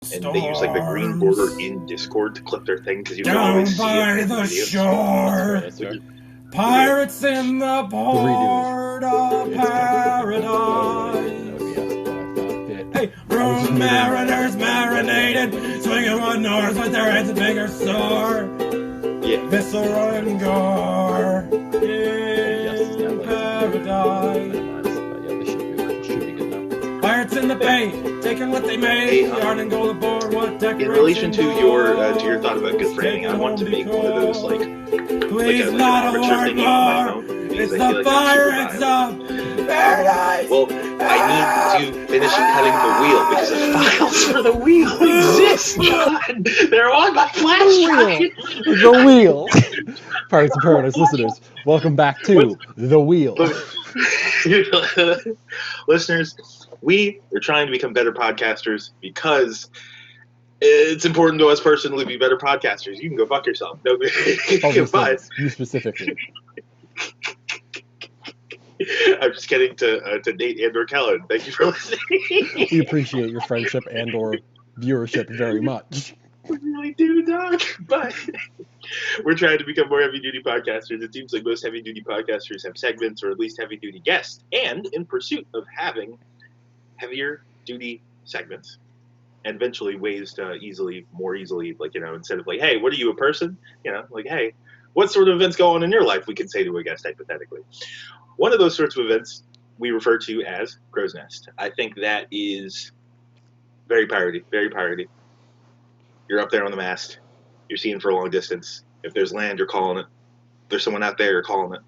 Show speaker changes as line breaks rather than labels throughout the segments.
and they use like the green border in Discord to clip their thing because you can
Down
always see
by
it in
the
videos.
shore,
That's fair.
pirates in the
redoing.
port of paradise. Hey, room mariners marinated, swinging one north with their heads bigger sore.
Yeah.
Viscera and gore in paradise. Pirates in the bay, taking what they may, yard and gold aboard, what decorations.
In relation to your thought about good framing, I want to make one of those like
please not a word more. It's the pirates of paradise.
Well, I need to finish cutting the wheel because the files for the wheel exist. God, they're on my flash drive.
The wheel. Pirates of Paradise listeners, welcome back to The Wheel.
Listeners, we are trying to become better podcasters because it's important to us personally to be better podcasters. You can go fuck yourself. No, but
you specifically.
I'm just kidding to Nate and/or Kellen. Thank you for listening.
We appreciate your friendship and/or viewership very much.
We really do, Doc. But we're trying to become more heavy-duty podcasters. It seems like most heavy-duty podcasters have segments or at least heavy-duty guests. And in pursuit of heavier-duty segments and eventually ways to more easily, like, instead of like, hey, what are you, a person? Like, hey, what sort of events go on in your life, we can say to a guest hypothetically. One of those sorts of events we refer to as Crow's Nest. I think that is very piratey, very piratey. You're up there on the mast. You're seeing for a long distance. If there's land, you're calling it. If there's someone out there, you're calling it.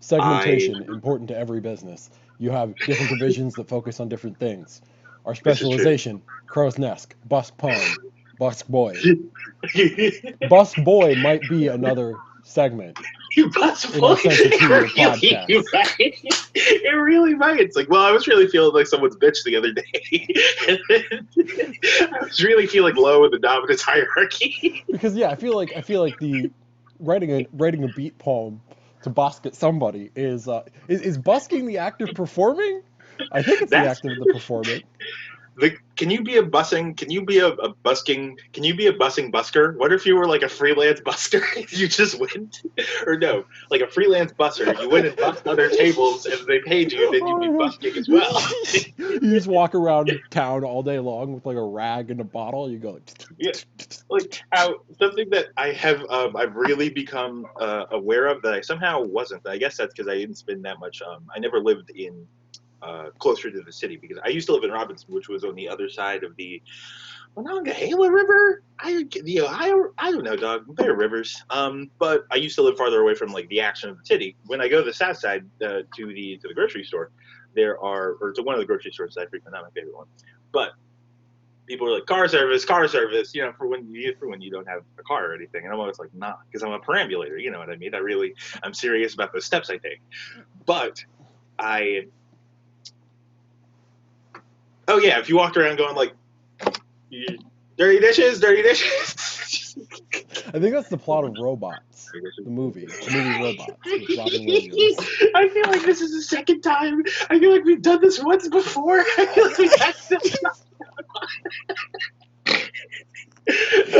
Segmentation, important to every business. You have different divisions that focus on different things. Our specialization, Crow's Nest, Busk Pond, Busk Boy. Busk Boy might be another segment.
You possibly it really might. It's like, well, I was really feeling like someone's bitch the other day. And then I was really feeling low in the dominance hierarchy.
Because I feel like the writing a beat poem to busk at somebody is busking the act of performing? I think it's the act of the performing.
Can you be a busing busker? What if you were like a freelance busker? You just went, or no, like a freelance busser. You went and busked other tables, and they paid you. Then you'd be busking as well.
You just walk around town all day long with like a rag and a bottle. You go.
Yeah, like something that I have I've really become aware of that I somehow wasn't. I guess that's because I didn't spend that much. I never lived in. Closer to the city because I used to live in Robinson, which was on the other side of the Monongahela River. I don't know, dog. There are rivers. But I used to live farther away from like the action of the city. When I go to the south side to the grocery store, to one of the grocery stores that I frequent, not my favorite one, but people are like car service, for when you don't have a car or anything, and I'm always like, nah, because I'm a perambulator. You know what I mean? I'm serious about the steps I take, but oh yeah, if you walked around going like, dirty dishes.
I think that's the plot of Robots, the movie Robots with Robin Williams.
I feel like this is the second time. I feel like we've done this once before. I feel like we've had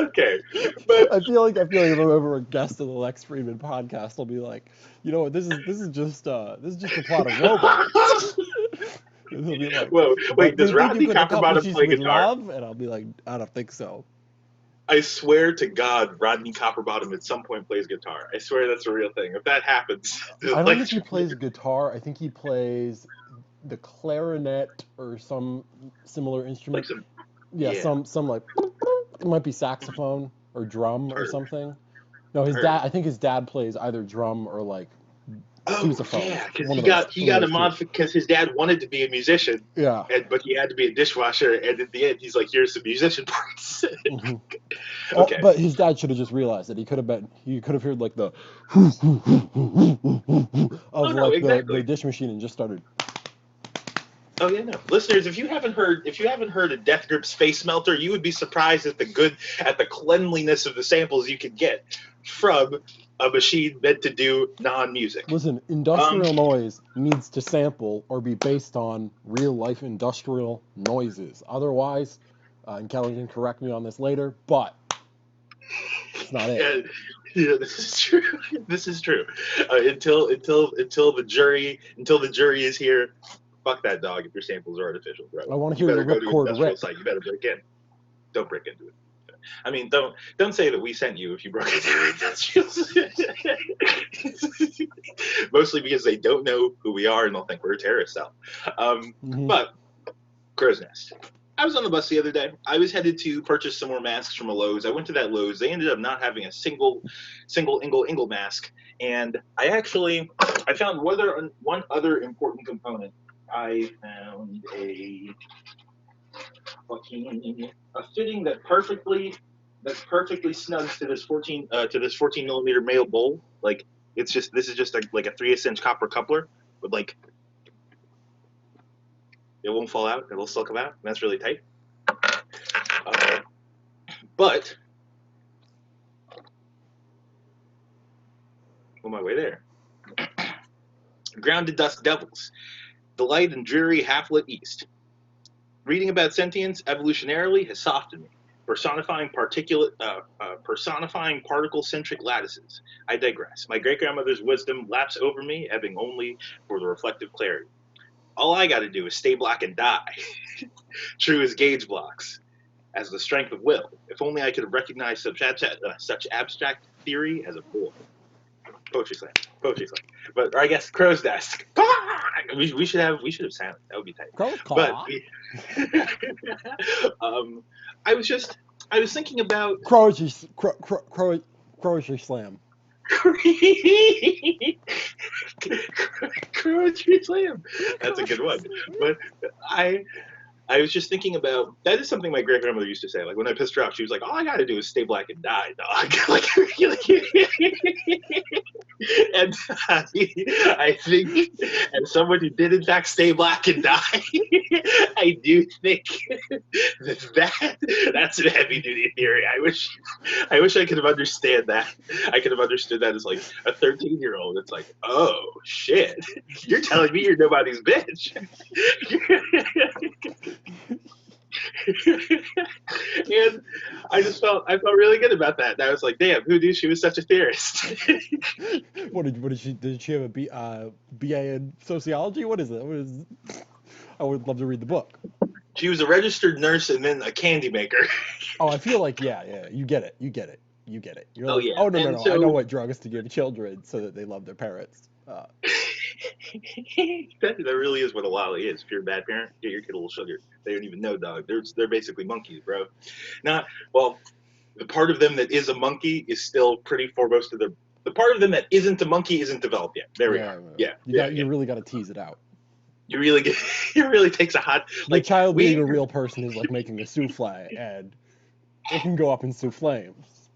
Okay, but
I feel like if I'm ever a guest of the Lex Friedman podcast, I'll be like, this is just the plot of Robots. Like,
whoa, wait, does Rodney Copperbottom play guitar?
And I'll be like, I don't think so.
I swear to God, Rodney Copperbottom at some point plays guitar. I swear that's a real thing. If that happens,
I don't think he plays guitar. I think he plays the clarinet or some similar instrument. Some like it might be saxophone or drum or something. No, I think his dad plays either drum or like.
Yeah, because he got a mod because his dad wanted to be a musician.
Yeah.
But he had to be a dishwasher, and at the end, he's like, "Here's some musician parts."
Mm-hmm.
Okay.
But his dad should have just realized that he could have heard like the of the dish machine and just started.
Oh yeah, no, listeners, if you haven't heard a Death Grip's Face Melter, you would be surprised at the cleanliness of the samples you could get from a machine meant to do non-music.
Listen, industrial noise needs to sample or be based on real-life industrial noises. Otherwise, And Kelly can correct me on this later, but it's not it.
Yeah, this is true. This is true. Until the jury is here, fuck that dog. If your samples are artificial, bro,
I want to
you
hear the
better go to an
ripcord
industrial
rip.
site. You better break in. Don't break into it. I mean, don't say that we sent you if you broke into an industrial site. Mostly because they don't know who we are and they'll think we're a terrorist cell. But crow's nest. I was on the bus the other day. I was headed to purchase some more masks from a Lowe's. I went to that Lowe's. They ended up not having a single ingle mask. And I found one other important component. I found a fitting that's perfectly snugs to this 14 millimeter male bowl. Like this is just like a 3/8 copper coupler, but like it won't fall out. It'll still come out. And that's really tight. But on my way there, Grounded Dust Devils, the light and dreary half-lit east. Reading about sentience evolutionarily has softened me, personifying particle-centric lattices. I digress. My great-grandmother's wisdom laps over me, ebbing only for the reflective clarity. All I gotta do is stay black and die. True as gauge blocks. As the strength of will. If only I could have recognized such abstract theory as a boy. Poetry slam. But or I guess crow's nest. We should have sound. That would be tight. But I was thinking about
Crozier slam.
Poetry slam. That's a good one. But I was just thinking about that is something my great grandmother used to say. Like when I pissed her off, she was like, "All I gotta do is stay black and die, dog." And I think, as someone who did in fact stay black and die, I do think that's a heavy duty theory. I wish I could have understood that. I could have understood that as like a 13-year-old. It's like, oh shit, you're telling me you're nobody's bitch. And I felt really good about that. And I was like, damn, who knew she was such a theorist?
Did she have a BA in sociology? What is it? I would love to read the book.
She was a registered nurse and then a candy maker.
Oh, I feel like yeah, you get it. You're like,
yeah.
Oh no, so, I know what drugs to give children so that they love their parents.
That really is what a lolly is. If you're a bad parent, get your kid a little sugar. They don't even know, dog. They're basically monkeys, bro. The part of them that is a monkey is still pretty foremost to the part of them that isn't a monkey isn't developed yet. There we are. Yeah.
You really got to tease it out.
You really get. It really takes a hot.
Like child being a real person is like making a souffle, and it can go up in flames.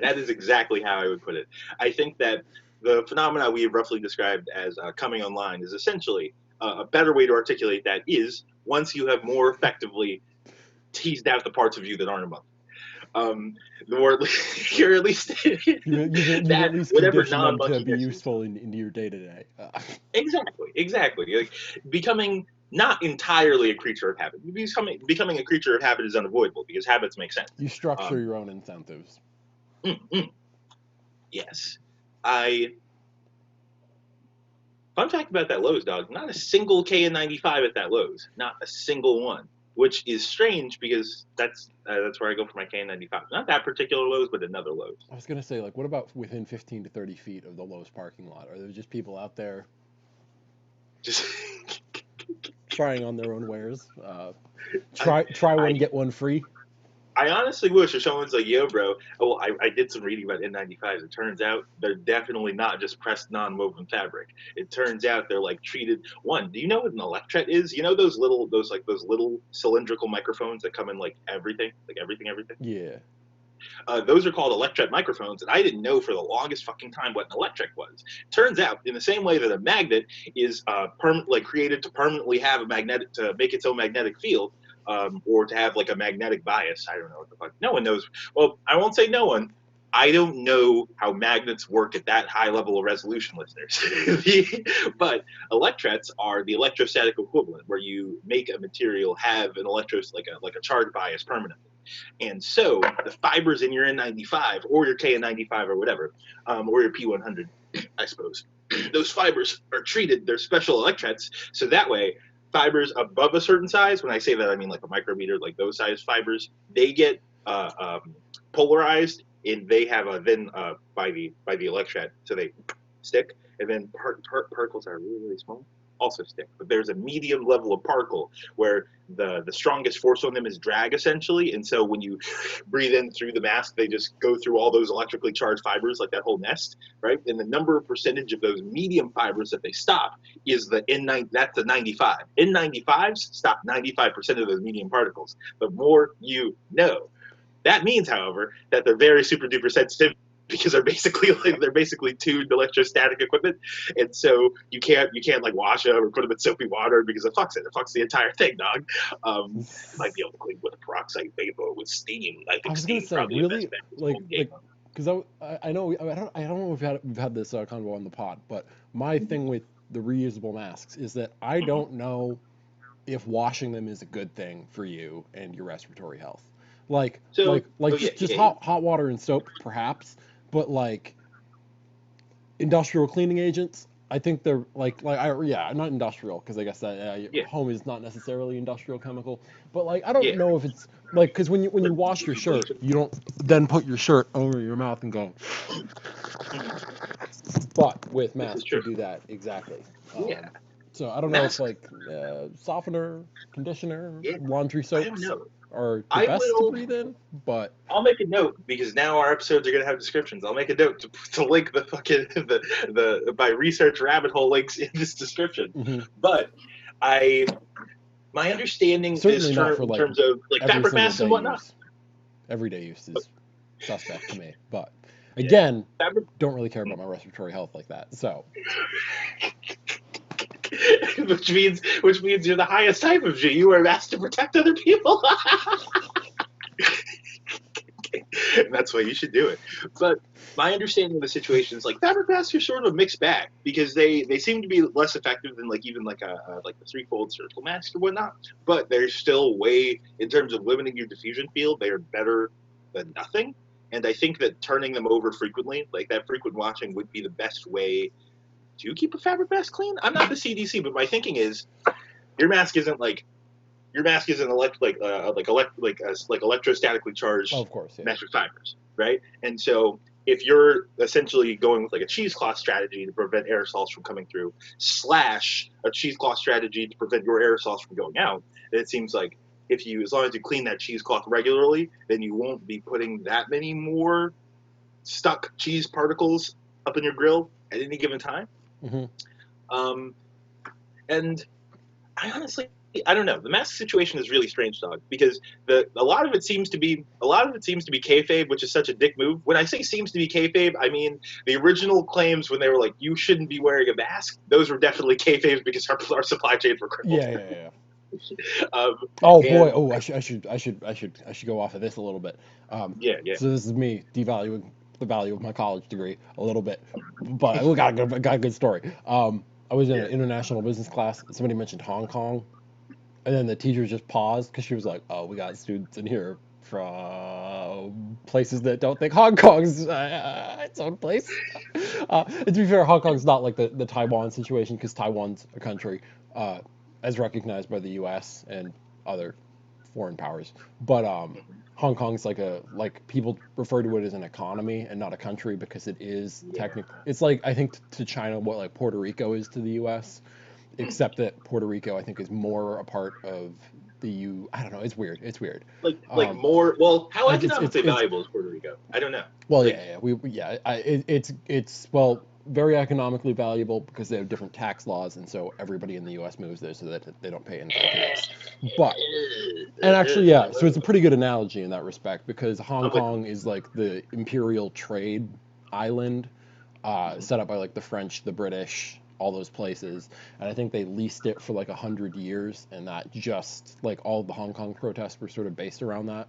That is exactly how I would put it. I think that the phenomena we have roughly described as coming online is essentially a better way to articulate that is once you have more effectively teased out the parts of you that aren't a monkey. You're at least
whatever non-monkey to be useful in your day-to-day.
Exactly. Like becoming not entirely a creature of habit. Becoming a creature of habit is unavoidable because habits make sense.
You structure your own incentives.
Yes. Fun fact about that Lowe's, dog. Not a single N95 at that Lowe's. Not a single one. Which is strange because that's where I go for my N95. Not that particular Lowe's, but another Lowe's.
I was gonna say, like, what about within 15 to 30 feet of the Lowe's parking lot? Are there just people out there
just
trying on their own wares? Try one, get one free.
I honestly wish if someone's like, yo, bro, I did some reading about N95s. It turns out they're definitely not just pressed non-woven fabric. It turns out they're like treated. One, do you know what an electret is? You know those little cylindrical microphones that come in like everything?
Yeah.
Those are called electret microphones, and I didn't know for the longest fucking time what an electret was. Turns out, in the same way that a magnet is created to permanently have to make its own magnetic field, or to have like a magnetic bias. I don't know what the fuck. No one knows. Well, I won't say no one. I don't know how magnets work at that high level of resolution, listeners. But electrets are the electrostatic equivalent, where you make a material have an like a charge bias permanently. And so the fibers in your N95 or your KN95 or whatever, or your P100, I suppose, those fibers are treated. They're special electrets, so that way fibers above a certain size. When I say that, I mean like a micrometer, like those size fibers, they get polarized, and they have a then by the electret, so they stick, and then particles are really really small also stick. But there's a medium level of particle where the strongest force on them is drag essentially, and so when you breathe in through the mask, they just go through all those electrically charged fibers like that whole nest, right? And the number of percentage of those medium fibers that they stop is the N9. That's the 95. N95s stop 95% of those medium particles. The more you know. That means, however, that they're very super duper sensitive because they're basically tuned electrostatic equipment, and so you can't like wash them or put them in soapy water because it fucks the entire thing, dog. You might be able to clean with peroxide vapor with steam. I think
was gonna
steam
say
probably
really
like
because I know I don't know if we've had this convo on the pod, but my thing with the reusable masks is that I don't know if washing them is a good thing for you and your respiratory health. Just hot water and soap perhaps, but like industrial cleaning agents, I think they're not industrial because I guess that home is not necessarily industrial chemical, but like I don't know if it's like because when you wash your shirt, you don't then put your shirt over your mouth and go. But with masks, you do that exactly. So I don't know if like softener, conditioner, laundry soaps are the best to breathe in, but
I'll make a note because now our episodes are going to have descriptions. I'll make a note to link the fucking the by research rabbit hole links in this description.
Mm-hmm.
But my understanding
certainly
is
not for
in terms of like fabric masks and whatnot.
Everyday use is suspect to me, but again, don't really care about my respiratory health like that. So.
which means you're the highest type of G. You wear masks to protect other people. And that's why you should do it. But my understanding of the situation is like fabric masks are sort of a mixed bag because they seem to be less effective than like even like the threefold surgical mask or whatnot. But they're still way in terms of limiting your diffusion field, they are better than nothing. And I think that turning them over frequently, like that frequent washing, would be the best way to keep a fabric mask clean. I'm not the CDC, but my thinking is your mask isn't electrostatically charged mesh fibers, right? And so if you're essentially going with like a cheesecloth strategy to prevent aerosols from coming through, / a cheesecloth strategy to prevent your aerosols from going out, then it seems like as long as you clean that cheesecloth regularly, then you won't be putting that many more stuck cheese particles up in your grill at any given time.
Mm-hmm.
And I don't know. The mask situation is really strange, dog, because a lot of it seems to be kayfabe, which is such a dick move. When I say seems to be kayfabe, I mean the original claims when they were like you shouldn't be wearing a mask. Those were definitely kayfabes because our supply chains were crippled.
Yeah. I should go off of this a little bit.
Yeah.
So this is me devaluing the value of my college degree a little bit, but we got a good story. I was in an international business class. Somebody mentioned Hong Kong, and then the teacher just paused because she was like, "Oh, we got students in here from places that don't think Hong Kong's its own place." And to be fair, Hong Kong's not like the Taiwan situation because Taiwan's a country as recognized by the U.S. and other foreign powers. But Hong Kong's like people refer to it as an economy and not a country because it is technically. It's like I think to China what like Puerto Rico is to the U.S. Except that Puerto Rico I think is more a part of the U. I don't know. It's weird.
Like more. Well, how economically valuable is Puerto Rico? I don't know.
Well, it's very economically valuable because they have different tax laws, and so everybody in the U.S. moves there so that they don't pay income tax. So it's a pretty good analogy in that respect because Hong Kong is like the imperial trade island set up by like the French, the British, all those places, and I think they leased it for like 100 years, and that just like all the Hong Kong protests were sort of based around that.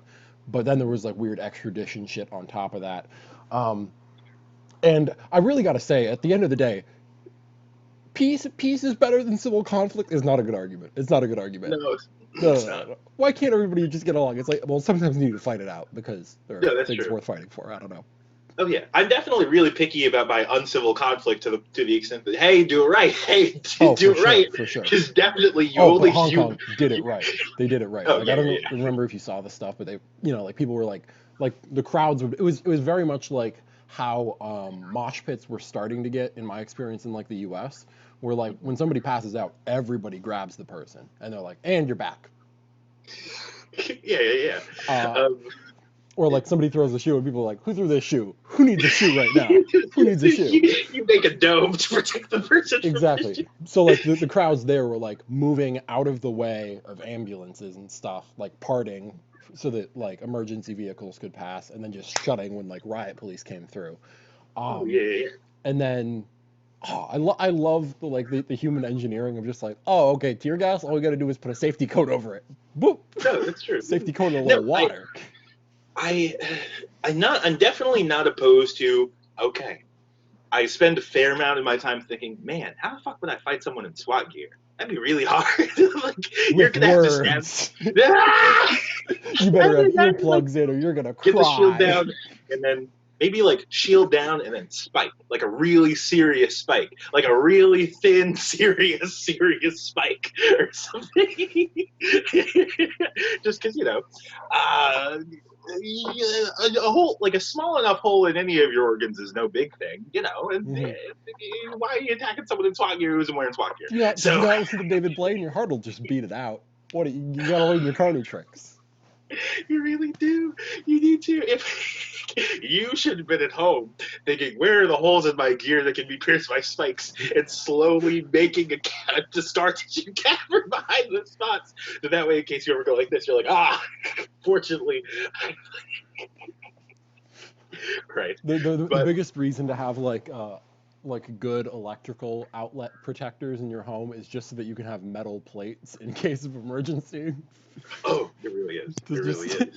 But then there was like weird extradition shit on top of that. And I really got to say, at the end of the day, peace is better than civil conflict is not a good argument. It's not a good argument.
No,
No,
it's
no, no,
not.
no. Why can't everybody just get along? It's like, well, sometimes you need to fight it out because there are
No, that's
things
true.
worth fighting for. I don't know.
Oh yeah, I'm definitely really picky about my uncivil conflict to the extent that hey, do it right, hey,
Oh,
do
for
it
sure,
right,
for sure.
because definitely you
Oh, but
only
Hong
you.
Kong did it right. They did it right.
Oh
Like I
yeah,
don't
yeah,
remember if you saw the stuff, but they, like people were like the crowds would. It was very much like how mosh pits were starting to get in my experience in like the U.S. Where like when somebody passes out, everybody grabs the person and they're like, and you're back.
yeah, yeah, yeah.
Uh, or like somebody throws a shoe and people are like, who threw this shoe? Who needs a shoe right now? Who needs a shoe?
You make a dome to protect the person from the
Exactly.
shit.
So like the crowds there were like moving out of the way of ambulances and stuff, like parting so that like emergency vehicles could pass and then just shutting when like riot police came through.
Oh
Um,
yeah, yeah.
and then I love the human engineering of just like, oh, okay, tear gas, all we gotta do is put a safety coat over it. Boop.
No, that's true.
Safety coat and a
No,
little water.
I, I'm definitely not opposed to. Okay, I spend a fair amount of my time thinking, man, how the fuck would I fight someone in SWAT gear? That'd be really hard. Like you're
With
gonna have to stab.
words.
Ah!
You better have earplugs in or you're gonna
Get the shield
cry.
down, and then maybe like shield down and then spike, like a really serious spike, like a really thin, serious spike or something. Just because a hole like a small enough hole in any of your organs is no big thing, And
Mhm.
why are you attacking someone in SWAT gear who isn't wearing SWAT gear?
Did you
So
not listen to David Blaine? Your heart will just beat it out. You gotta learn your carny tricks.
you really do. You need to. If you should have been at home thinking, where are the holes in my gear that can be pierced by spikes, and slowly making a scar tissue cavern behind the spots. So that way, in case you ever go like this, you're like, fortunately, right.
The
But
biggest reason to have like good electrical outlet protectors in your home is just so that you can have metal plates in case of emergency.
oh, it really is. It
It's
really
just
is.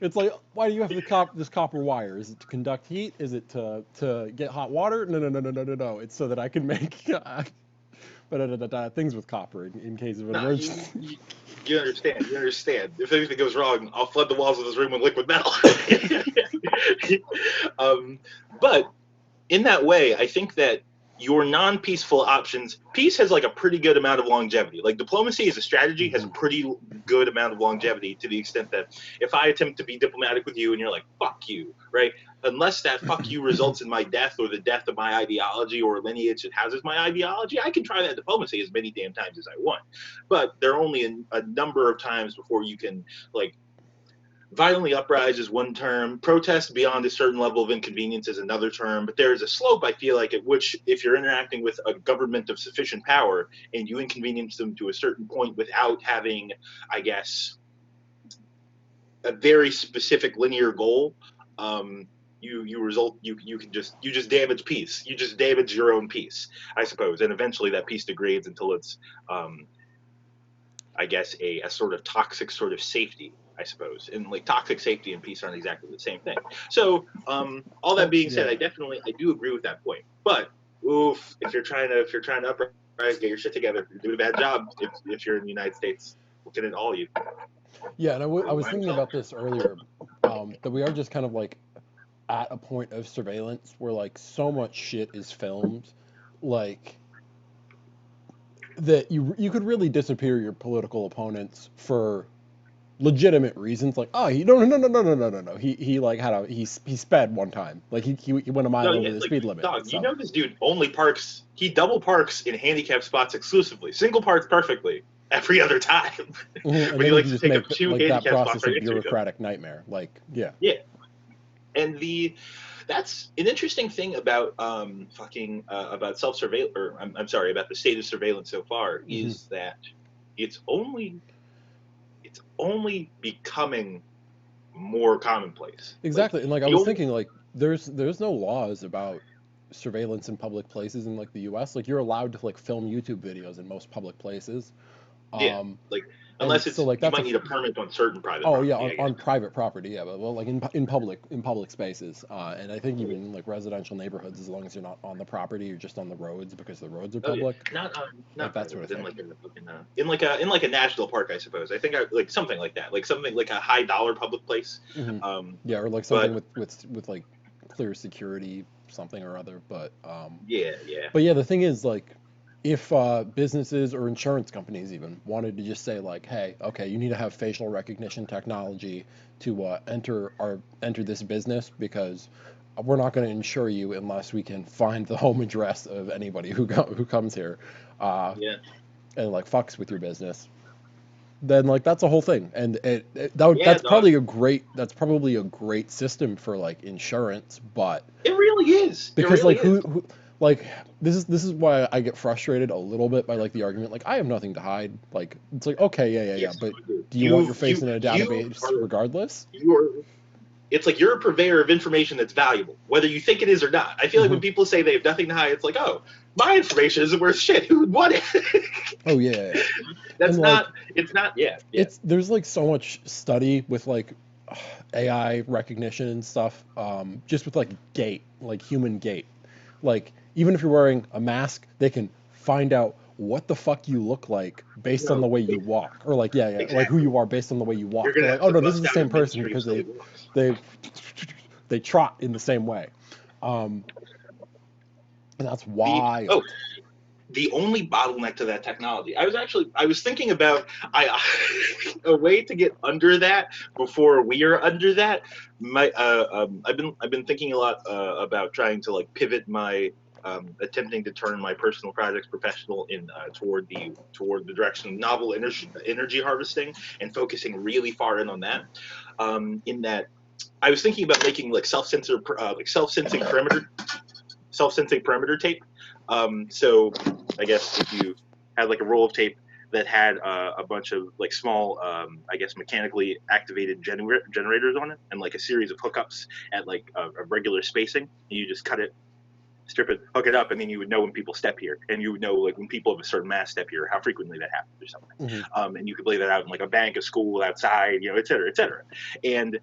it's like, why do you have this copper wire? Is it to conduct heat? Is it to get hot water? No, no, no, no, no, no, no. It's so that I can make things with copper in case of an
No,
emergency.
you understand. You understand. If anything goes wrong, I'll flood the walls of this room with liquid metal. But in that way, I think that your non-peaceful options, peace has like a pretty good amount of longevity. Like diplomacy as a strategy has a
Mhm.
pretty good amount of longevity to the extent that if I attempt to be diplomatic with you and you're like, fuck you, right? Unless that fuck you results in my death or the death of my ideology or lineage that houses my ideology, I can try that diplomacy as many damn times as I want. But there are only a number of times before you can like violently uprise is one term. Protest beyond a certain level of inconvenience is another term. But there is a slope, I feel like, at which if you're interacting with a government of sufficient power and you inconvenience them to a certain point without having, I guess, a very specific linear goal, you can just damage peace. You just damage your own peace, I suppose, and eventually that peace degrades until it's I guess a sort of toxic sort of safety, I suppose. And like toxic safety and peace aren't exactly the same thing. So all that
Well,
being said,
yeah.
I do agree with that point. But oof, if you're trying to uprise, get your shit together, you're doing a bad job. If you're in the United States, looking at all you.
Yeah, and I was
By
thinking
himself.
about this earlier, that we are just kind of like at a point of surveillance where like so much shit is filmed, like that you could really disappear your political opponents for legitimate reasons. Like, oh, he no no no no no no no no. He like he sped one time, like he went a
No,
mile
yeah,
over the
like
speed limit and
dog,
stuff.
this dude only parks. He double parks in handicapped spots exclusively. Single parks perfectly every other time.
And
But he
then you can
likes to
just
take up
make
two
like that
handicap spots
process a
right next to each other.
bureaucratic nightmare. Like, yeah.
Yeah, and that's an interesting thing about fucking about self surveillance, or I'm sorry, about the state of surveillance so far
Hmm.
is that it's only it's only becoming more commonplace. Like
Exactly. And like I
the
was
only
thinking, like there's no laws about surveillance in public places in like the US. Like you're allowed to like film YouTube videos in most public places.
Yeah, like
And
unless
so
it's
like
you
that's
might
a
need a permit on certain private
Oh yeah,
property, I guess.
on private property, yeah, but well, like in public spaces, and I think even in like residential neighborhoods, as long as you're not on the property, you're just on the roads because the roads are
Oh yeah,
public, like
not
that sort
private,
of
but in
thing.
like in like a national park, I suppose. I think like something like that, like something like a high dollar public place.
Hmm.
Um,
Yeah, or like something
but
with like clear security, something or other.
yeah, yeah,
But yeah, the thing is like, if businesses or insurance companies even wanted to just say like, hey, okay, you need to have facial recognition technology to enter this business because we're not going to insure you unless we can find the home address of anybody who comes here, uh,
yeah,
and like fucks with your business. Then like that's a whole thing, and
yeah,
that's
dog.
probably a great system for like insurance, but
It really is. It
because
really
like
is.
who like this is why I get frustrated a little bit by like the argument like I have nothing to hide. Like it's like okay, yeah,
Yes,
but
you do.
do you want your face in a
You
database
are
regardless?
you're it's like you're a purveyor of information that's valuable, whether you think it is or not. I feel like when
Hmm.
people say they have nothing to hide, it's like, oh, my information isn't worth shit. Who would want it?
Oh yeah. And
That's
like
not. It's not. Yeah, yeah.
it's there's like so much study with like AI recognition and stuff, just with like gait, like human gait. Like even if you're wearing a mask, they can find out what the fuck you look like based on
No,
the way you walk, or like yeah, like who
exactly.
you are based on the way you
You're
walk. They're
gonna
like,
have
oh
to
no, this is
bust
the
out
same person
administrative
because
study laws.
they they trot in the same way, um, and that's
The oh,
wild.
the only bottleneck to that technology. I was thinking about I a way to get under that before we are under that. I've been thinking a lot about trying to like pivot my attempting to turn my personal projects professional in toward the direction of novel energy harvesting and focusing really far in on that. In that I was thinking about making like self-sensing perimeter tape. So I guess if you had like a roll of tape that had a bunch of like small, I guess mechanically activated generators on it, and like a series of hookups at like a regular spacing, and you just cut it, strip it, hook it up, and then you would know when people step here, and you would know like when people of a certain mass step here, how frequently that happens or something.
Hmm.
And you could lay that out in like a bank, a school, outside, et cetera, et cetera. And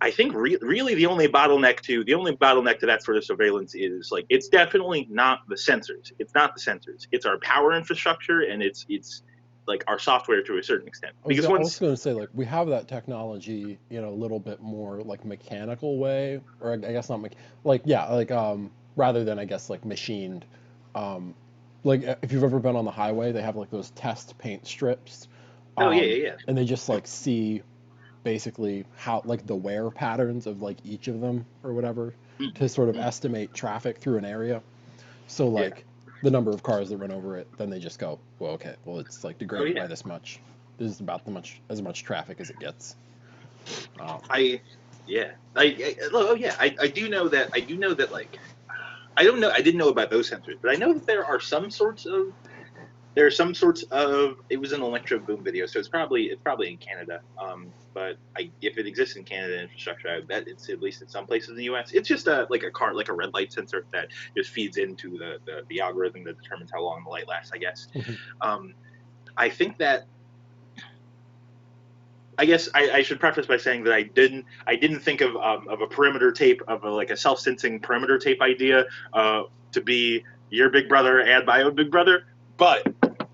I think really the only bottleneck to that sort of surveillance is like it's definitely not the sensors. It's not the sensors. It's our power infrastructure and it's like our software to a certain extent. Because
I was
once
going to say like we have that technology in a little bit more like mechanical way, or I guess not like yeah, like rather than I guess like machined. Um, like if you've ever been on the highway, they have like those test paint strips,
oh yeah yeah yeah
and they just like see basically how like the wear patterns of like each of them or whatever to sort of
mm,
estimate traffic through an area. So
yeah
like the number of cars that run over it, then they just go, well, okay, well it's like
oh
degraded
yeah
by this much. This is about the much as much traffic as it gets.
I yeah oh yeah I do know that like I don't know I didn't know about those sensors, but I know that there are some sorts of it was an electro boom video, so it's probably in Canada. But if it exists in Canada infrastructure, I bet it's at least in some places in the U.S. It's just like a red light sensor that just feeds into the algorithm that determines how long the light lasts, I guess.
Mhm.
Um, I think that I guess I should preface by saying that I didn't think of a perimeter tape of like a self-sensing perimeter tape idea to be your big brother and my own big brother, but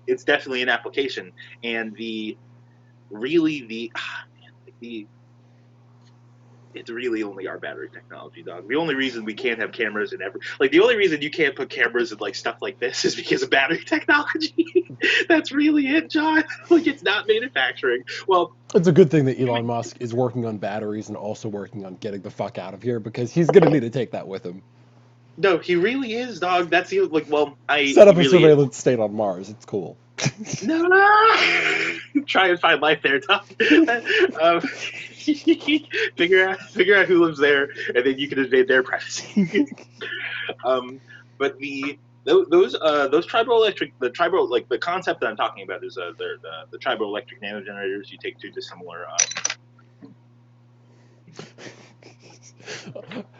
it's definitely an application. And really the it's really only our battery technology, dog. The only reason we can't have cameras in the only reason you can't put cameras in like stuff like this is because of battery technology. That's really it, John. Like it's not manufacturing. Well,
It's a good thing that Elon Musk is working on batteries and also working on getting the fuck out of here because he's gonna need to take that with him.
no, he really is, dog. That's the like. Well,
Set
he
up a
really is.
surveillance state on Mars. It's cool.
No, try and find life there, dog. um, figure out who lives there, and then you can invade their privacy. But those tribal the concept that I'm talking about is the tribal electric nano generators. You take two dissimilar.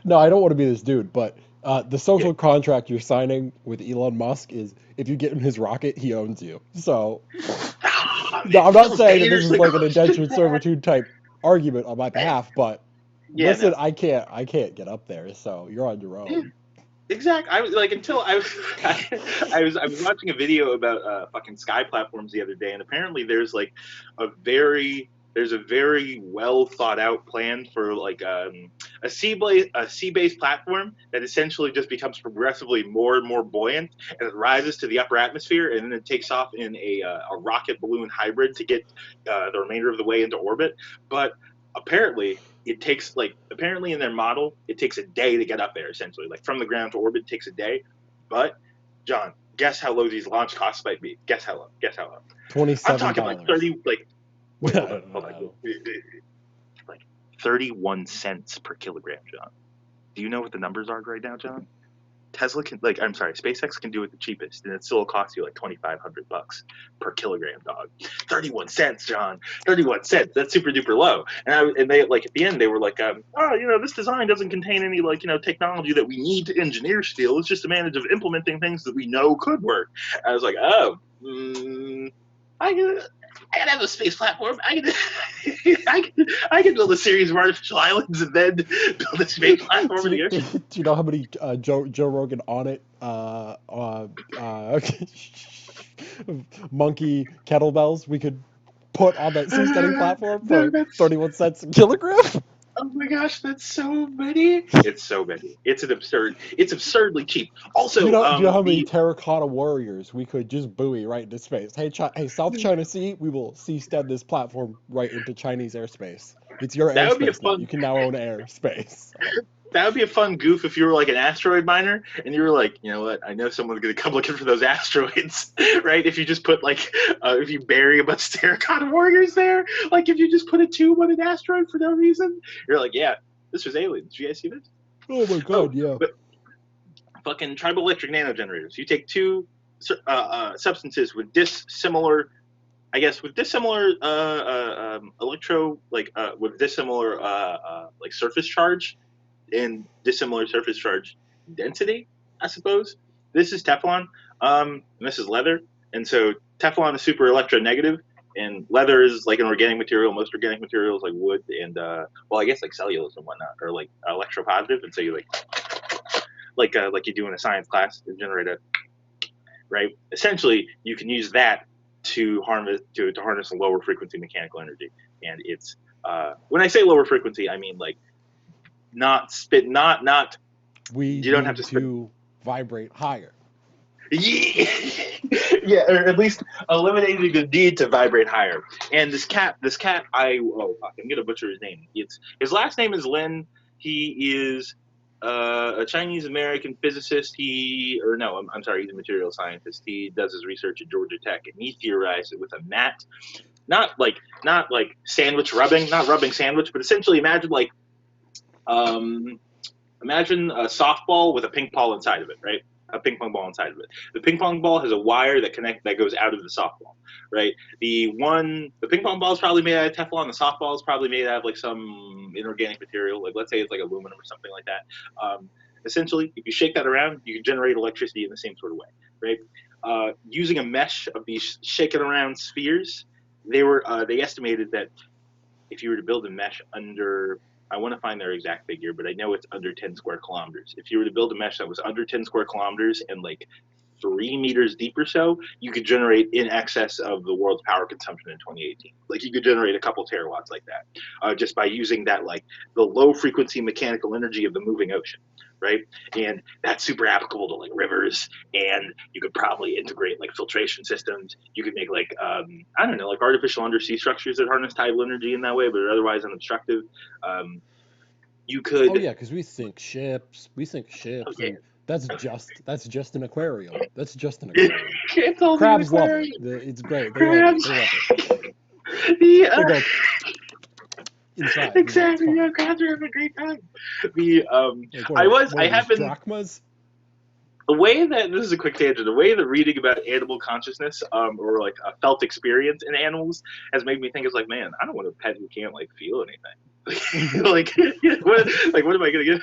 No, I don't want to be this dude, but the
Yeah.
social contract you're signing with Elon Musk is if you get in his rocket, he owns you. So No, I'm not saying that this
dangerous.
is like an
Oh, shit,
indentured servitude type argument on my behalf, but
yeah,
listen,
no.
I can't get up there, so you're on your
Yeah,
own.
exactly. I was like until I was I was watching a video about fucking sky platforms the other day, and apparently there's a very well thought out plan for like a sea based platform that essentially just becomes progressively more and more buoyant, and it rises to the upper atmosphere, and then it takes off in a rocket balloon hybrid to get the remainder of the way into orbit. But apparently apparently in their model it takes a day to get up there, essentially like from the ground to orbit takes a day. But John, guess how low these launch costs might be. Guess how low. I'm
$27.
talking like 30, like,
I
wait,
don't
hold on,
know.
like 31 cents per kilogram, John. Do you know what the numbers are right now, John? SpaceX can do it the cheapest, and it still costs you like $2,500 per kilogram, dog. 31 cents, John. 31 cents. That's super duper low. And they like at the end they were like, this design doesn't contain any like technology that we need to engineer still. It's just a manage of implementing things that we know could work. I was like, oh, I can have a space platform. I can build a series of artificial islands and then build a space platform in the ocean.
Do you know how many Joe Rogan on it monkey kettlebells we could put on that seasteading platform
No,
for 31 cents a kilogram?
oh my gosh, that's so many. It's so many. It's absurdly cheap. Also,
Do you know how many
the
Terracotta Warriors we could just buoy right into space? Hey, South China Sea, we will seastead this platform right into Chinese airspace. It's your
that would be a
airspace now.
fun
You can now own airspace.
that would be a fun goof if you were like an asteroid miner and you were like, you know what, I know someone's gonna come looking for those asteroids, right? If you just put like if you bury a bunch of Terracotta Warriors there, like if you just put a tube on an asteroid for no reason, you're like, yeah, this was aliens. Did you guys see this?
Oh my
Oh,
god, yeah.
but fucking triboelectric nanogenerators. You take two substances with dissimilar, I guess, with dissimilar with dissimilar like surface charge and dissimilar surface charge density, I suppose. This is Teflon, and this is leather, and so Teflon is super electronegative, and leather is like an organic material. Most organic materials like wood and I guess like cellulose and whatnot are like electropositive, and so you like you do in a science class to generate a right. Essentially, you can use that to harness a lower frequency mechanical energy, and it's when I say lower frequency, I mean like not spit, not
We
you don't have
need
to spit.
to vibrate higher.
Yeah, yeah, or at least eliminating the need to vibrate higher. And this cat, I'm gonna butcher his name. His last name is Lin. He is a Chinese American physicist. I'm sorry, he's a material scientist. He does his research at Georgia Tech, and he theorized it with a mat, not like sandwich rubbing, not rubbing sandwich, but essentially um, imagine a softball with a ping pong inside of it, right? A ping pong ball inside of it. The ping pong ball has a wire that goes out of the softball, right? The ping pong ball is probably made out of Teflon. The softball is probably made out of like some inorganic material, like let's say it's like aluminum or something like that. Essentially, if you shake that around, you can generate electricity in the same sort of way, right? Using a mesh of these shaken around spheres, they estimated that if you were to build a mesh under, I want to find their exact figure, but I know it's under 10 square kilometers. If you were to build a mesh that was under 10 square kilometers and like 3 meters deep or so, you could generate in excess of the world's power consumption in 2018. Like you could generate a couple terawatts like that, just by using that, like the low frequency mechanical energy of the moving ocean, right? And that's super applicable to like rivers, and you could probably integrate like filtration systems. You could make like I don't know, like artificial undersea structures that harness tidal energy in that way, but are otherwise unobstructive. You could,
Oh yeah, because we sink ships,
oh,
and that's just an aquarium. That's just an
yeah,
aquarium.
it's all the
Crabs love it.
aquarium.
It's great. They love it.
Crabs.
They love it.
the
They go inside. You know, it's
exactly, yeah,
fine.
crabs are having a great time. The
Like
I
what are
have
these
been
drachmas?
the way that this is a quick tangent. The way that reading about animal consciousness, or like a felt experience in animals, has made me think. It's like, man, I don't want a pet who can't like feel anything. like, what am I gonna get?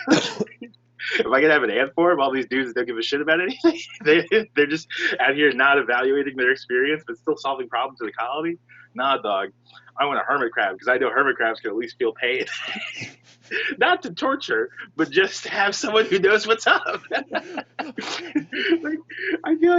Am I gonna have an ant farm? All these dudes that don't give a shit about anything. They're just out here not evaluating their experience, but still solving problems in the colony. Nah, dog. I want a hermit crab because I know hermit crabs can at least feel pain. Not to torture, but just to have someone who knows what's up. Like, I feel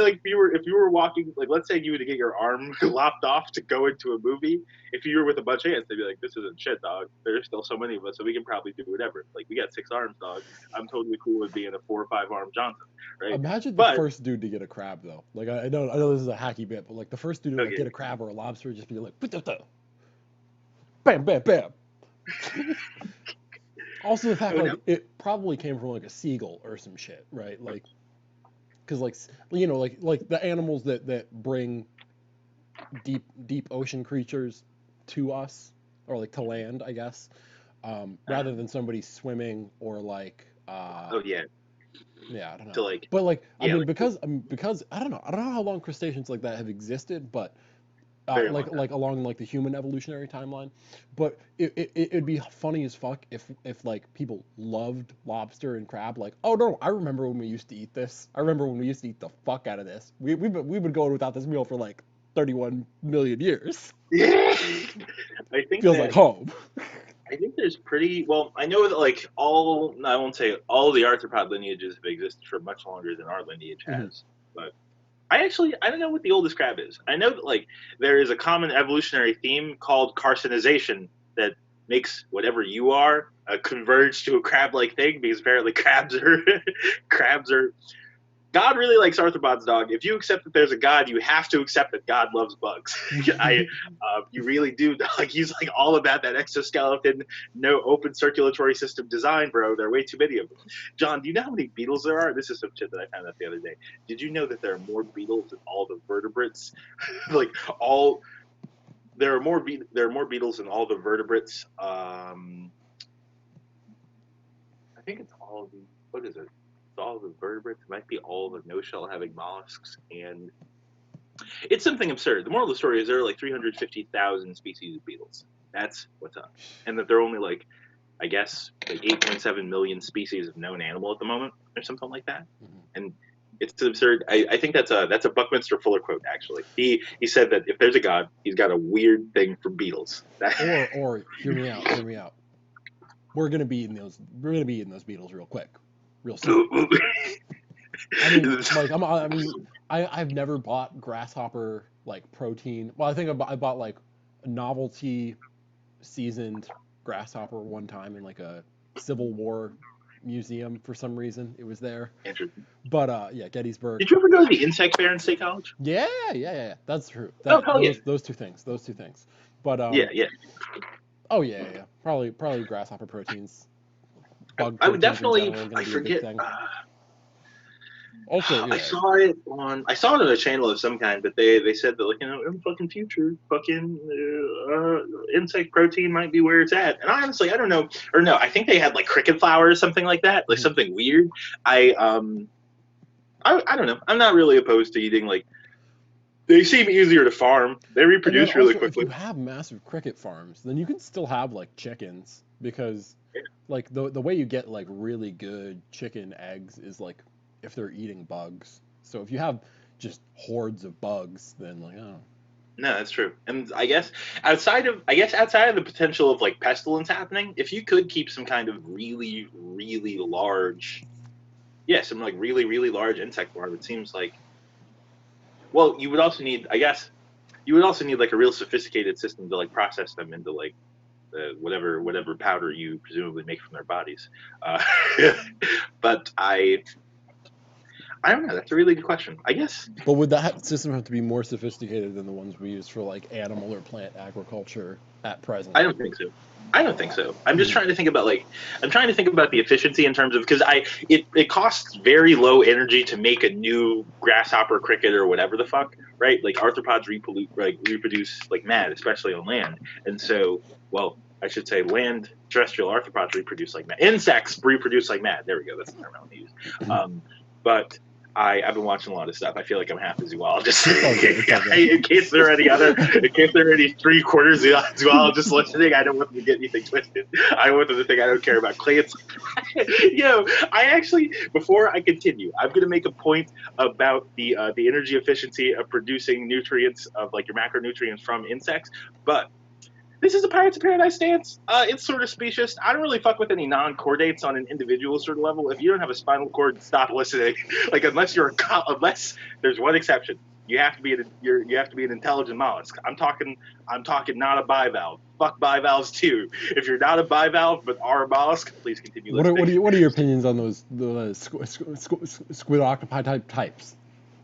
like if you were walking, like, let's say you were to get your arm lopped off to go into a movie. If you were with a bunch of ants, they'd be like, "This isn't shit, dog. There's still so many of us, so we can probably do whatever. Like, we got 6 arms, dog. I'm totally cool with being a 4 or 5 arm Johnson, right?"
Imagine the
But
first dude to get a crab though. Like I know this is a hacky bit, but like the first dude to like
okay,
get a crab or a lobster, just be like, bam, bam, bam. Also, the fact
oh,
like
no.
it probably came from like a seagull or some shit, right? Like, because like like the animals that bring deep ocean creatures to us or like to land, I guess, rather than somebody swimming or like
Oh yeah,
yeah, I don't know.
to like
But like I
yeah,
mean
like
because I don't know how long crustaceans like that have existed, but
very long
like
time.
along like the human evolutionary timeline. But it'd be funny as fuck if like people loved lobster and crab. Like, oh no, I remember when we used to eat this. I remember when we used to eat the fuck out of this. We've been going without this meal for like 31 million years.
Yeah, I think
Feels like
that
home.
I think there's pretty well. I know that like all I won't say all the arthropod lineages have existed for much longer than our lineage
Mhm.
has, but I don't know what the oldest crab is. I know that like there is a common evolutionary theme called carcinization that makes whatever you are converge to a crab-like thing because apparently crabs are. God really likes arthropods, dog. If you accept that there's a God, you have to accept that God loves bugs. You really do. Like he's like all about that exoskeleton, no open circulatory system design, bro. There are way too many of them. John, do you know how many beetles there are? This is some shit that I found out the other day. Did you know that there are more beetles than all the vertebrates? Like all there are more beetles than all the vertebrates. I think it's all the what is it? It's all the vertebrates. It might be all the no-shell having mollusks, and it's something absurd. The moral of the story is there are like 350,000 species of beetles. That's what's up, and that there are only like I guess like 8.7 million species of known animal at the moment, or something like that.
Mhm.
And it's absurd. I think that's a Buckminster Fuller quote. Actually, he said that if there's a god, he's got a weird thing for beetles.
Or hear me out. Hear me out. We're gonna be eating those. We're gonna be eating those beetles real quick, real soon. I mean, like I've never bought grasshopper like protein. Well, I think I bought like a novelty seasoned grasshopper one time in like a Civil War museum for some reason. It was there.
Interesting.
But yeah, Gettysburg.
Did you ever go to the insect fair in State College?
Yeah. That's true.
Oh,
That
hell yeah.
those two things. Those two things. But
Yeah.
oh yeah. Probably grasshopper proteins. Bug
I would
proteins in
definitely.
general are
I
gonna be a big
forget.
thing. Also,
I
yeah.
saw it on. I saw it on a channel of some kind, but they said that like in the fucking future, fucking insect protein might be where it's at. And honestly, I don't know. Or no, I think they had like cricket flour or something like that, like something weird. I don't know. I'm not really opposed to eating like. They seem easier to farm. They
And then
reproduce really
also, if
quickly.
you have massive cricket farms, then you can still have like chickens because, like the way you get like really good chicken eggs is like if they're eating bugs. So if you have just hordes of bugs, then like oh.
No, that's true. And I guess outside of the potential of like pestilence happening, if you could keep some kind of really, really large, some like really, really large insect farm, it seems like. Well, you would also need, like a real sophisticated system to like process them into like whatever powder you presumably make from their bodies. But I don't know. That's a really good question. I guess.
But would that system have to be more sophisticated than the ones we use for like animal or plant agriculture at present?
I don't think so. I'm just trying to think about the efficiency in terms of because it costs very low energy to make a new grasshopper, cricket, or whatever the fuck, right? Like arthropods reproduce like mad, especially on land, and so I should say land terrestrial arthropods reproduce like mad. Insects reproduce like mad. There we go. That's the term I want to use. But I've been watching a lot of stuff. I feel like I'm half a zoologist.
It's okay.
In case there are any 3/4 zoologists listening, I don't want them to get anything twisted. I want them to think I don't care about clays. I actually, before I continue, I'm going to make a point about the energy efficiency of producing nutrients, of like your macronutrients from insects, but this is a Pirates of Paradise stance. It's sort of specious. I don't really fuck with any non-chordates on an individual sort of level. If you don't have a spinal cord, stop listening. Like unless there's one exception. You have to be an intelligent mollusk. I'm talking not a bivalve. Fuck bivalves too. If you're not a bivalve but are a mollusk, please continue listening.
What are your opinions on the squid octopi types?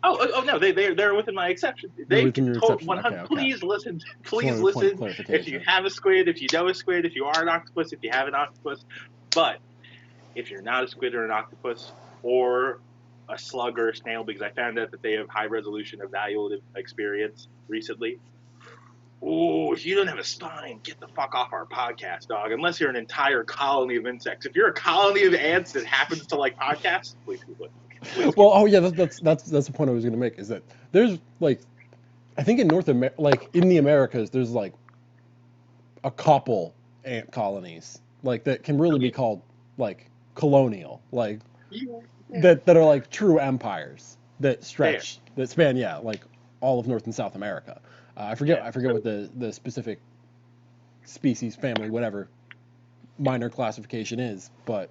Oh no, they're within my exception. They
within your
told
exception.
100.
Okay.
Please listen.
Just wanted
If you have a squid, if you know a squid, if you are an octopus, if you have an octopus, but if you're not a squid or an octopus or a slug or a snail, because I found out that they have high resolution evaluative experience recently. Ooh, if you don't have a spine, get the fuck off our podcast, dog. Unless you're an entire colony of insects. If you're a colony of ants that happens to like podcasts, please keep listening.
Well, oh yeah, that's the point I was going to make, is that there's like, I think in in the Americas, there's like a couple ant colonies like that can really be called like colonial, like that are like true empires that span like all of North and South America. I forget what the specific species, family, whatever minor classification is, but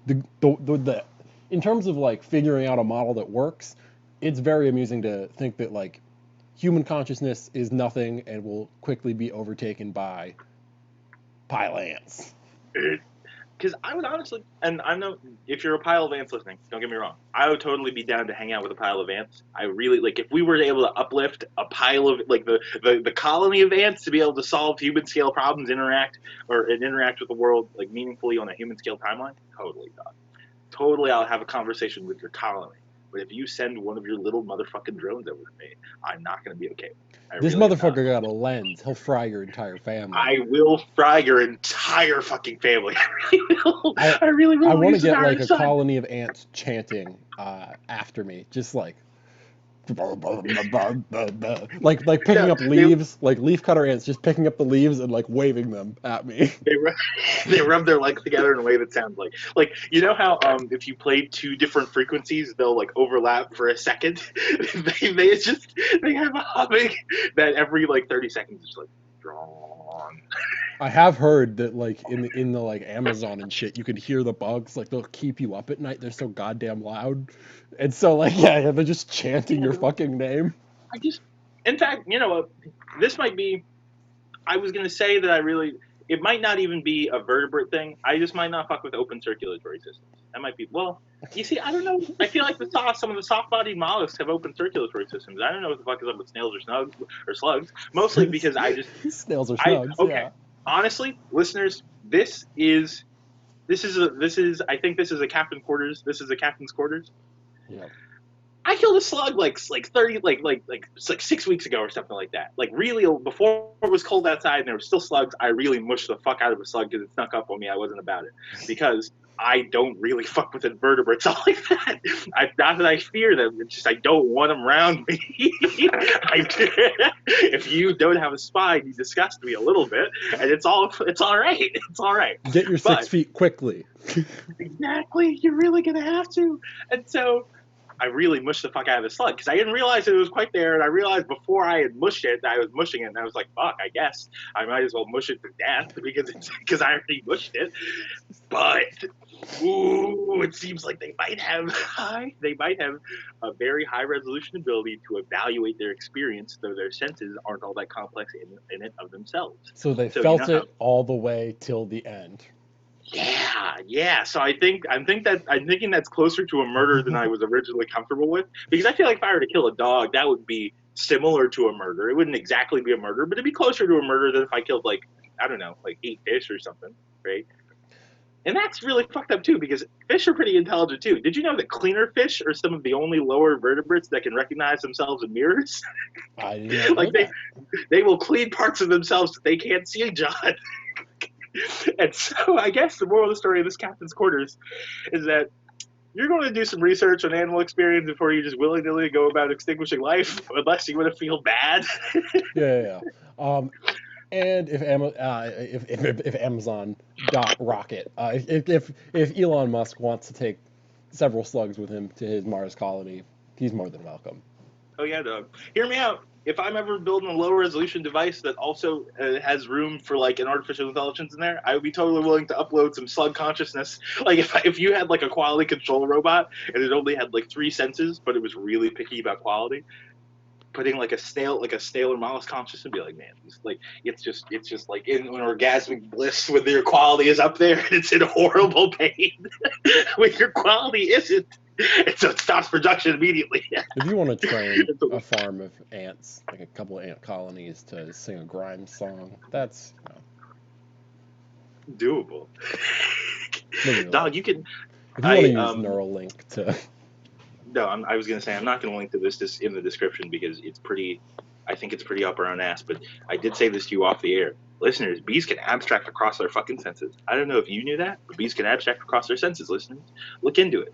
the in terms of like figuring out a model that works, it's very amusing to think that like human consciousness is nothing and will quickly be overtaken by pile ants.
Because I would honestly, and I know if you're a pile of ants listening, don't get me wrong, I would totally be down to hang out with a pile of ants. I really, like, if we were able to uplift a pile of, like, the colony of ants to be able to solve human scale problems, interact with the world, like, meaningfully on a human scale timeline, totally, dog. Totally, I'll have a conversation with your colony. But if you send one of your little motherfucking drones over to me, I'm not going to be okay.
This motherfucker got a lens. He'll fry your entire family.
I will fry your entire fucking family. I really will. I really will.
I want to get like a colony of ants chanting after me, just like picking up leaves, like leaf cutter ants, just picking up the leaves and like waving them at me.
They rub their legs together in a way that sounds like you know how if you play two different frequencies, they'll like overlap for a second. they have a humming that every like 30 seconds is like drawn.
I have heard that like in the like Amazon and shit, you could hear the bugs, like they'll keep you up at night. They're so goddamn loud. And so like yeah, they're just chanting your fucking name.
In fact, you know what? This might be, I was going to say that it might not even be a vertebrate thing. I just might not fuck with open circulatory systems. That might be, well, you see, I don't know. I feel like some of the soft-bodied mollusks have open circulatory systems. I don't know what the fuck is up with snails or slugs. Mostly because I just...
Snails or slugs,
okay.
Yeah.
Honestly, listeners, this is I think this is a captain's quarters. This is a captain's quarters.
Yeah.
I killed a slug like 6 weeks ago or something like that. Like really, before it was cold outside and there were still slugs, I really mushed the fuck out of a slug because it snuck up on me. I wasn't about it because I don't really fuck with invertebrates all like that. Not that I fear them, it's just I don't want them around me. If you don't have a spine, you disgust me a little bit, and it's all right. It's all right.
Get your 6 feet quickly.
Exactly, you're really gonna have to. And so I really mushed the fuck out of the slug because I didn't realize that it was quite there, and I realized before I had mushed it that I was mushing it, and I was like, fuck, I guess I might as well mush it to death because I already mushed it. But ooh, it seems like they might have a very high resolution ability to evaluate their experience, though their senses aren't all that complex in it of themselves.
So they felt it all the way till the end.
Yeah. So I'm thinking that's closer to a murder than I was originally comfortable with, because I feel like if I were to kill a dog, that would be similar to a murder. It wouldn't exactly be a murder, but it'd be closer to a murder than if I killed like 8 fish or something, right? And that's really fucked up too, because fish are pretty intelligent too. Did you know that cleaner fish are some of the only lower vertebrates that can recognize themselves in mirrors?
I didn't know
like they will clean parts of themselves that they can't see, John. And so I guess the moral of the story of this captain's quarters is that you're going to do some research on animal experience before you just willy-nilly go about extinguishing life, unless you want to feel bad.
Yeah. And if Amazon dot rocket, if Elon Musk wants to take several slugs with him to his Mars colony, he's more than welcome.
Oh yeah, dog. Hear me out. If I'm ever building a low resolution device that also has room for like an artificial intelligence in there, I would be totally willing to upload some slug consciousness. Like if you had like a quality control robot and it only had like 3 senses, but it was really picky about quality, putting like a snail or mollusk conscious and be like, man, it's just like in an orgasmic bliss when your quality is up there and it's in horrible pain when your quality isn't. And so it stops production immediately.
If you want to train a farm of ants, like a couple of ant colonies, to sing a grime song, that's
doable. Dog, you can.
If you want to use Neuralink to.
No, I was going to say I'm not going to link to this in the description because it's pretty. I think it's pretty up our own ass. But I did say this to you off the air, listeners. Bees can abstract across their fucking senses. I don't know if you knew that, but bees can abstract across their senses. Listeners, look into it.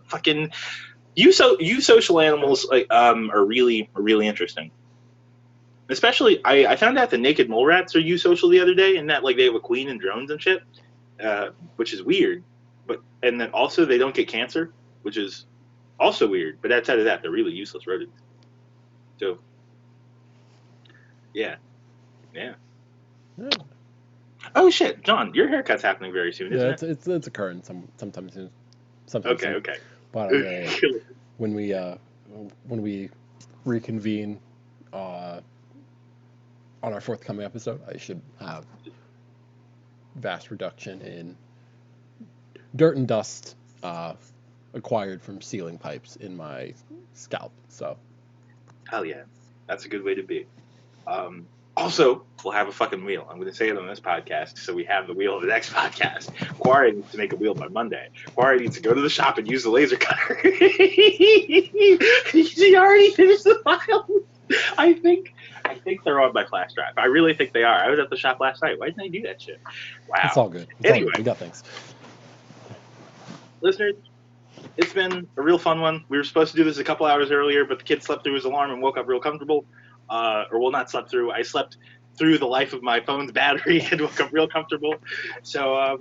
Fucking you social animals are really interesting. Especially, I found out the naked mole rats are eusocial the other day, and that like they have a queen and drones and shit, which is weird. And then also they don't get cancer, which is also weird. But outside of that, they're really useless rodents. So, yeah. Oh shit, John, your haircut's happening very soon, isn't it?
It's occurring sometime soon.
Okay.
But when we reconvene on our forthcoming episode, I should have vast reduction in dirt and dust acquired from ceiling pipes in my scalp. So,
hell yeah, that's a good way to be. Also, we'll have a fucking wheel. I'm going to say it on this podcast, so we have the wheel of the next podcast. Quar needs to make a wheel by Monday. Quar needs to go to the shop and use the laser cutter. She already finished the file. I think they're on my flash drive. I really think they are. I was at the shop last night. Why didn't I do that shit? Wow.
It's all good.
Anyway,
we got things.
Listeners, it's been a real fun one. We were supposed to do this a couple hours earlier, but the kid slept through his alarm and woke up real comfortable. Not slept through. I slept through the life of my phone's battery and woke up real comfortable. So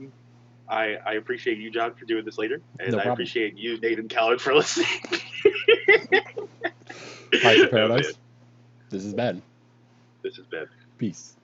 I appreciate you, John, for doing this later. And I appreciate you, Nathan Callard, for listening.
Hi to Paradise. This is Ben.
This is Ben.
Peace.